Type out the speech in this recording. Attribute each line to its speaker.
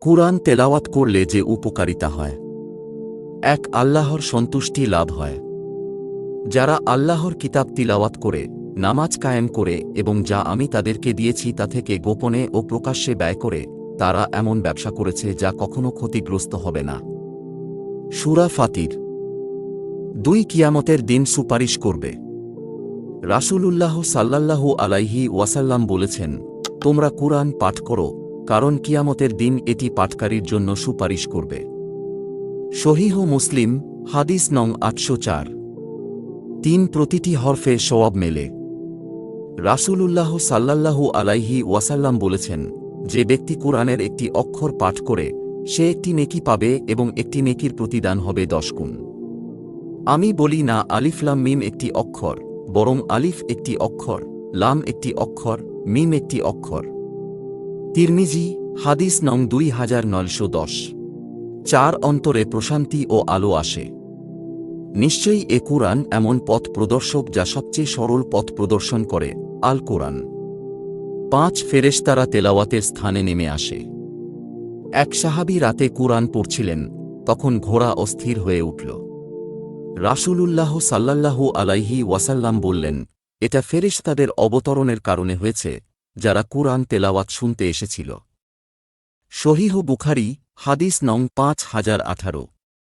Speaker 1: কুরআন তেলাওয়াত করলে যে উপকারিতা হয়। এক, আল্লাহর সন্তুষ্টি লাভ হয়। যারা আল্লাহর কিতাব তিলাওয়াত করে, নামাজ কায়েম করে এবং যা আমি তাদেরকে দিয়েছি তা থেকে গোপনে ও প্রকাশ্যে ব্যয় করে, তারা এমন ব্যবসা করেছে যা কখনো ক্ষতিগ্রস্ত হবে না। সূরা ফাতির। ২, কিয়ামতের দিন সুপারিশ করবে। রাসূলুল্লাহ সাল্লাল্লাহু আলাইহি ওয়াসাল্লাম বলেছেন, তোমরা কুরআন পাঠ করো, কারণ কিয়ামতের দিন এটি পাঠকারীর জন্য সুপারিশ করবে। সহিহ মুসলিম, হাদিস নং ৮০৪। ৩, প্রতিটি হরফে সওয়াব মেলে। রাসূলুল্লাহ সাল্লাল্লাহু আলাইহি ওয়াসাল্লাম বলেছেন, যে ব্যক্তি কুরআনের একটি অক্ষর পাঠ করে, সে একটি নেকি পাবে এবং একটি নেকির প্রতিদান হবে ১০ গুণ। আমি বলি না আলিফ লাম মিম একটি অক্ষর, বরং আলিফ একটি অক্ষর, লাম একটি অক্ষর, মিম একটি অক্ষর। তিরমিজি, হাদিস নং ২৯১০। ৪, অন্তরে প্রশান্তি ও আলো আসে। নিশ্চয়ই এ কুরআন এমন পথ প্রদর্শক যা সবচেয়ে সরল পথ প্রদর্শন করে, আল কুরআন। ৫, ফেরেশতারা তেলাওয়াতের স্থানে নেমে আসে। এক সাহাবী রাতে কুরআন পড়ছিলেন, তখন ঘোড়া অস্থির হয়ে উঠল। রাসূলুল্লাহ সাল্লাল্লাহু আলাইহি ওয়াসাল্লাম বললেন, এটা ফেরেশতাদের অবতরণের কারণে হয়েছে, যারা কুরআন তেলাওয়াত শুনতে এসেছিল। সহিহ বুখারী, হাদিস নং ৫০১৮।